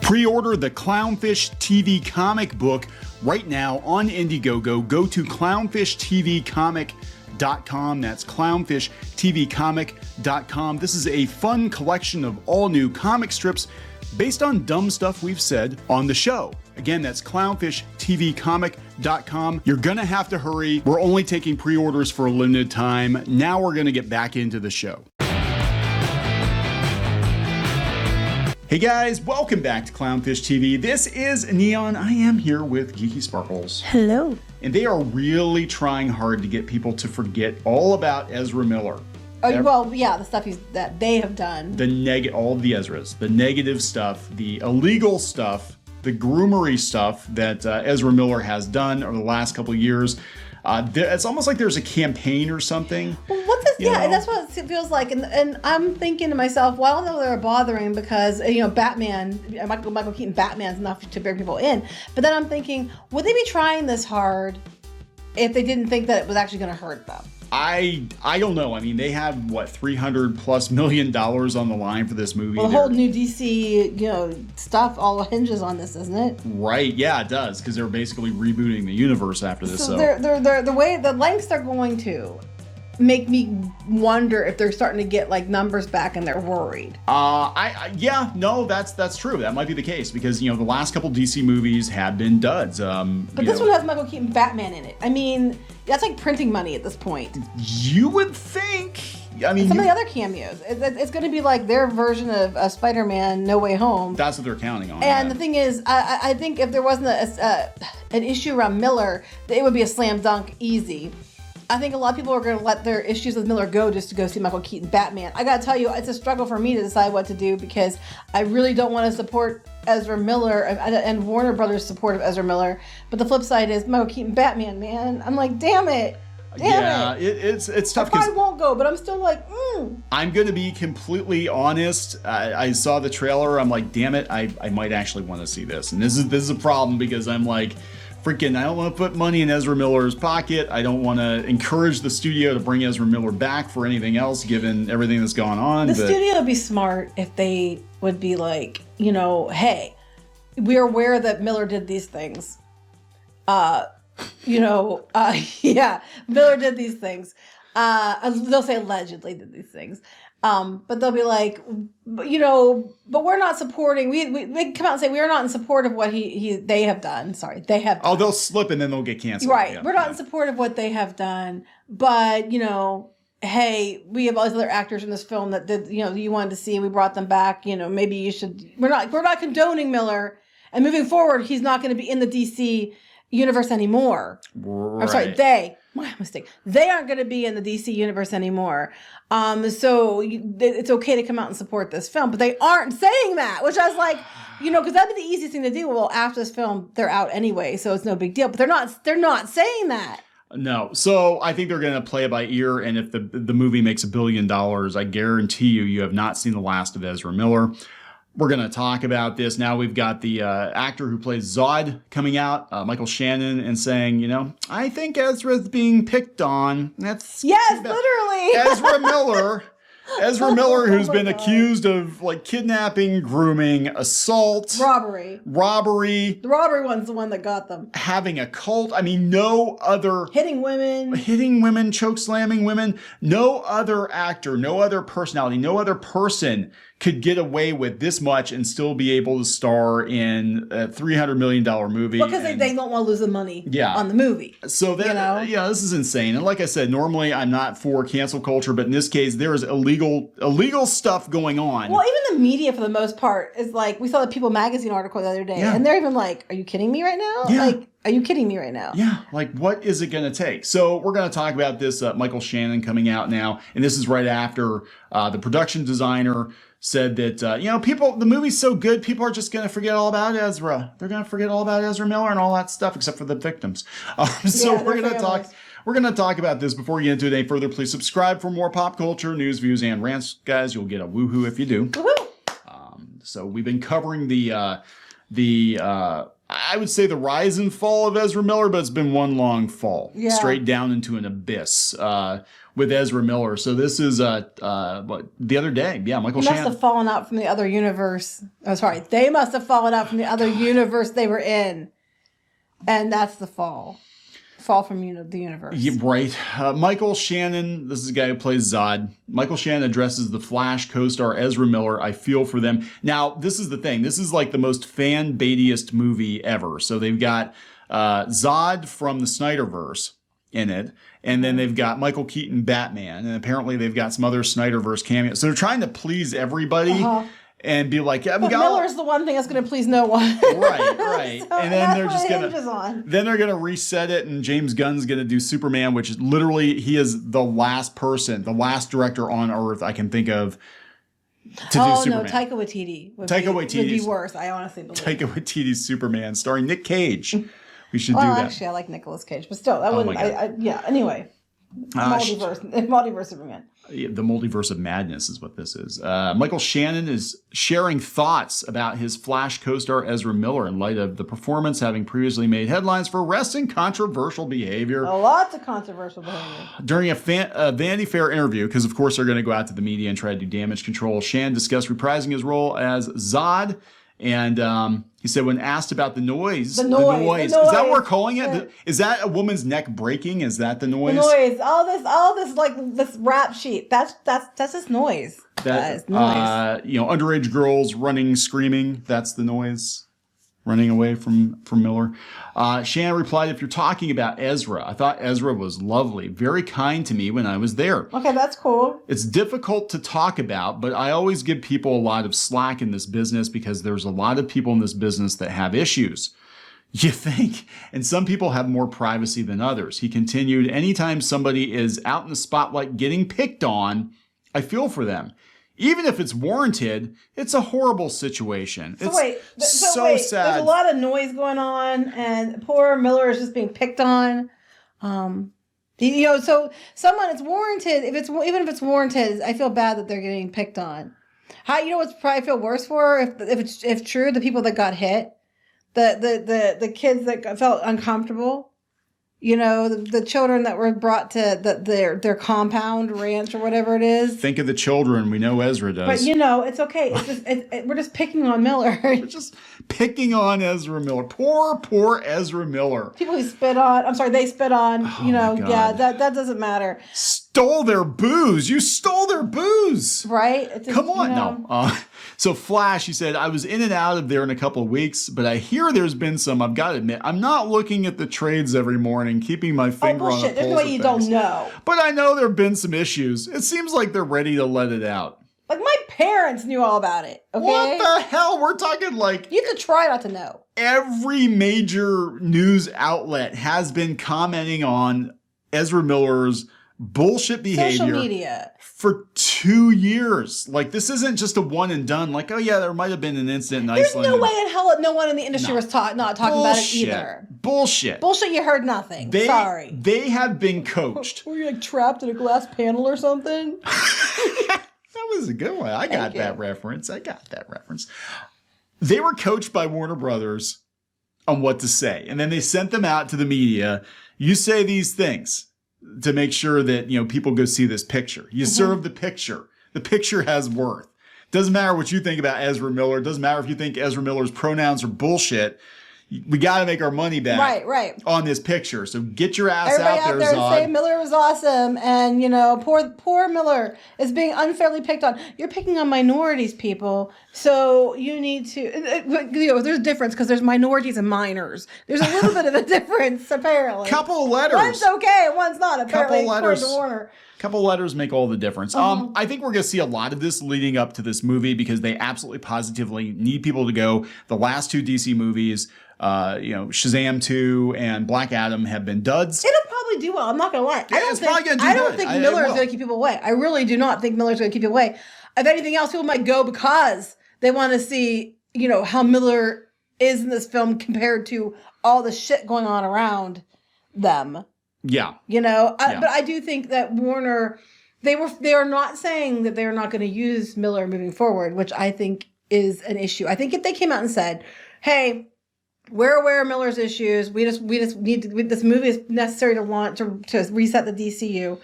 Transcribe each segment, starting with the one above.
Pre-order the Clownfish TV comic book right now on Indiegogo. Go to clownfishtvcomic.com. That's clownfishtvcomic.com. This is a fun collection of all new comic strips based on dumb stuff we've said on the show. Again, that's clownfishtvcomic.com. You're gonna have to hurry. We're only taking pre-orders for a limited time. Now we're gonna get back into the show. Hey guys, welcome back to Clownfish TV. This is Neon. I am here with Geeky Sparkles. Hello. And they are really trying hard to get people to forget all about Ezra Miller. Well, yeah, the stuff that they have done. All of the Ezras, the negative stuff, the illegal stuff, the groomery stuff that Ezra Miller has done over the last couple of years. It's almost like there's a campaign or something. Well, what's this? Yeah, and that's what it feels like. And I'm thinking to myself, well, I don't know they're bothering because, Batman, Michael Keaton Batman's enough to bring people in. But then I'm thinking, would they be trying this hard if they didn't think that it was actually going to hurt them? I don't know. I mean, they have $300+ million on the line for this movie. Well, the whole new DC, stuff all hinges on this, isn't it? Right. Yeah, it does, because they're basically rebooting the universe after this. So they're the lengths they're going to make me wonder if they're starting to get numbers back and they're worried. That's true. That might be the case because the last couple DC movies have been duds. But this one has Michael Keaton Batman in it. I mean, that's like printing money at this point. You would think. I mean, some of the other cameos, it's going to be like their version of Spider-Man: No Way Home. That's what they're counting on. And the thing is, I think if there wasn't an issue around Miller, it would be a slam dunk easy. I think a lot of people are going to let their issues with Miller go just to go see Michael Keaton Batman. I got to tell you, it's a struggle for me to decide what to do because I really don't want to support Ezra Miller and Warner Brothers' support of Ezra Miller. But the flip side is Michael Keaton Batman, man. I'm like, damn it. It's tough. I probably won't go, but I'm still like, I'm going to be completely honest. I saw the trailer. I'm like, damn it, I might actually want to see this. And this is a problem because I'm like, freaking, I don't want to put money in Ezra Miller's pocket. I don't want to encourage the studio to bring Ezra Miller back for anything else, given everything that's going on. The studio would be smart if they would be like, hey, we're aware that Miller did these things. Miller did these things. They'll say allegedly did these things. But they'll be like, but we're not supporting. They come out and say we are not in support of what they have done. Sorry, they have done. Oh, they'll slip and then they'll get canceled. Right, yeah, we're not in support of what they have done. But hey, we have all these other actors in this film that did you wanted to see, and we brought them back. Maybe you should. We're not condoning Miller, and moving forward, he's not going to be in the DC universe anymore. Right. I'm sorry, my mistake. They aren't going to be in the DC universe anymore. So it's okay to come out and support this film, but they aren't saying that, which I was like, because that'd be the easiest thing to do. Well, after this film, they're out anyway, so it's no big deal. But they're not saying that. No. So I think they're going to play it by ear. And if the movie makes $1 billion, I guarantee you have not seen the last of Ezra Miller. We're going to talk about this. Now we've got the actor who plays Zod coming out, Micheal Shannon, and saying, I think Ezra's being picked on. That's literally. Ezra Miller. Ezra Miller, who's been accused of kidnapping, grooming, assault, robbery. The robbery one's the one that got them. Having a cult. I mean, no other hitting women, choke slamming women. No other actor, no other personality, no other person could get away with this much and still be able to star in a $300 million movie. Because they don't want to lose the money on the movie. So this is insane. And like I said, normally I'm not for cancel culture, but in this case, there is illegal stuff going on. Well, even the media for the most part is like, we saw the People magazine article the other day, and they're even like, are you kidding me right now? Yeah. Are you kidding me right now? Yeah, what is it going to take? So we're going to talk about this Micheal Shannon coming out now, and this is right after the production designer said that, the movie's so good, people are just going to forget all about Ezra. They're going to forget all about Ezra Miller and all that stuff, except for the victims. We're going to talk about this. Before we get into it any further, please subscribe for more pop culture, news, views, and rants. Guys, you'll get a woohoo if you do. Woohoo! So we've been covering the I would say the rise and fall of Ezra Miller, but it's been one long fall, Yeah. straight down into an abyss with Ezra Miller. So this is what, the other day. Yeah, Micheal He must Shannon. have fallen out from the other universe. Oh, sorry. They must have fallen out from the other universe they were in. And that's the fall. Fall from the universe. Yeah, right. Micheal Shannon, this is the guy who plays Zod. Micheal Shannon addresses the Flash co-star Ezra Miller. I feel for them. Now, this is the thing. This is like the most fan-baitiest movie ever. So they've got Zod from the Snyderverse in it. And then they've got Michael Keaton Batman. And apparently they've got some other Snyderverse cameos. So they're trying to please everybody. And be like, yeah, but Miller's the one thing that's going to please no one. Right. So and then they're just gonna then they're gonna reset it, and James Gunn's gonna do Superman, which is literally he is the last person, the last director on Earth I can think of to do Superman. No, Taika Waititi would be worse. I honestly believe. Taika Waititi's Superman, starring Nick Cage. We should do well, that. Actually, I like Nicolas Cage, but still, that wouldn't. Yeah. Anyway, multiverse Superman. The multiverse of madness is what this is. Micheal Shannon is sharing thoughts about his Flash co-star Ezra Miller in light of the performance having previously made headlines for arresting controversial behavior. A lot of controversial behavior. During a Vanity Fair interview, because of course they're going to go out to the media and try to do damage control, Shannon discussed reprising his role as Zod. And he said when asked about the noise. Is that what we're calling it? Is that a woman's neck breaking? Is that the noise? The noise. All this like this rap sheet. That's just noise. That is noise. Underage girls running, screaming. That's the noise. Running away from Miller. Shannon replied, if you're talking about Ezra, I thought Ezra was lovely, very kind to me when I was there. Okay, that's cool. It's difficult to talk about, but I always give people a lot of slack in this business because there's a lot of people in this business that have issues. You think? And some people have more privacy than others. He continued, anytime somebody is out in the spotlight getting picked on, I feel for them. Even if it's warranted, it's a horrible situation. It's so sad. There's a lot of noise going on, and poor Miller is just being picked on. So someone it's warranted. Even if it's warranted, I feel bad that they're getting picked on. What's probably feel worse for if true, the people that got hit, the kids that felt uncomfortable. The children that were brought to their compound ranch or whatever it is. Think of the children. We know Ezra does. But it's okay. It's just we're just picking on Miller. We're just picking on Ezra Miller. Poor Ezra Miller. People he spit on. I'm sorry, they spit on. God. That doesn't matter. Stole their booze. You stole their booze. Right? Come on. No. So Flash, he said, I was in and out of there in a couple of weeks, but I hear there's been some, I've got to admit, I'm not looking at the trades every morning, keeping my finger on the pulse. There's no way you don't know. But I know there have been some issues. It seems like they're ready to let it out. Like my parents knew all about it. Okay? What the hell? We're talking like... You have to try not to know. Every major news outlet has been commenting on Ezra Miller's bullshit behavior. Social media. For 2 years. Like, this isn't just a one and done. Like, oh yeah, there might have been an incident in Iceland. There's no way in hell no one in the industry was not talking about it either. Bullshit. You heard nothing. Sorry. They have been coached. Were you like trapped in a glass panel or something? That was a good one. I got that reference. They were coached by Warner Brothers on what to say. And then they sent them out to the media. You say these things to make sure that, people go see this picture. You serve the picture. The picture has worth. Doesn't matter what you think about Ezra Miller. Doesn't matter if you think Ezra Miller's pronouns are bullshit. We got to make our money back on this picture. So get your ass out there, Zod. Say Miller was awesome. And, poor Miller is being unfairly picked on. You're picking on minorities, people. So you need to... there's a difference because there's minorities and minors. There's a little bit of a difference, apparently. Couple of letters. One's okay, one's not, apparently, according to Warner. Couple letters make all the difference. I think we're going to see a lot of this leading up to this movie because they absolutely positively need people to go. The last two DC movies... Shazam 2 and Black Adam have been duds. It'll probably do well. I'm not going to lie. I don't think Miller is going to keep people away. I really do not think Miller's going to keep people away. If anything else, people might go because they want to see, how Miller is in this film compared to all the shit going on around them. Yeah. But I do think that Warner, they are not saying that they're not going to use Miller moving forward, which I think is an issue. I think if they came out and said, hey, we're aware of Miller's issues. We just need to. This movie is necessary to launch to reset the DCU.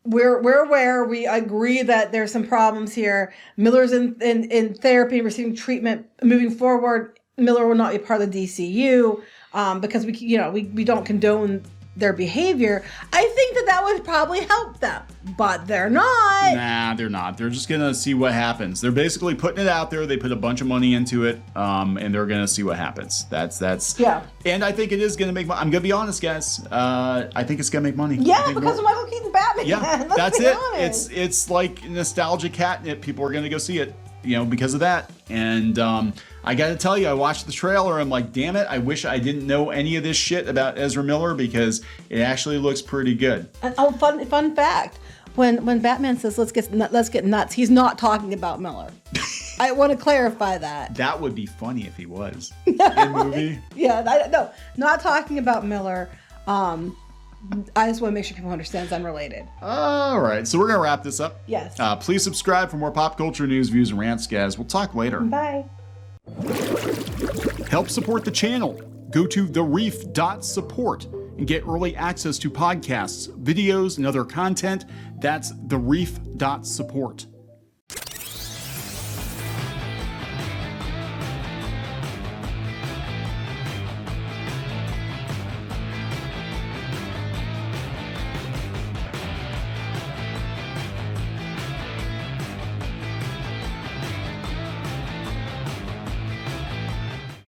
We're aware. We agree that there's some problems here. Miller's in therapy, receiving treatment. Moving forward, Miller will not be part of the DCU because we don't condone their behavior. I think that would probably help them, but they're not. Nah, they're not. They're just gonna see what happens. They're basically putting it out there. They put a bunch of money into it, and they're gonna see what happens. That's yeah. And I think it is gonna make money. I'm gonna be honest, guys. I think it's gonna make money. Yeah, because of Michael Keaton's Batman. Yeah, Let's that's be it. honest. It's like nostalgia catnip. People are gonna go see it, because of that. And I got to tell you, I watched the trailer. I'm like, damn it! I wish I didn't know any of this shit about Ezra Miller because it actually looks pretty good. Oh, fun fact: when Batman says let's get nuts, he's not talking about Miller. I want to clarify that. That would be funny if he was in the movie. Yeah, no, not talking about Miller. I just want to make sure people understand it's unrelated. All right, so we're gonna wrap this up. Yes. Please subscribe for more pop culture news, views, and rants, guys. We'll talk later. Bye. Help support the channel. Go to thereef.support and get early access to podcasts, videos, and other content. That's thereef.support.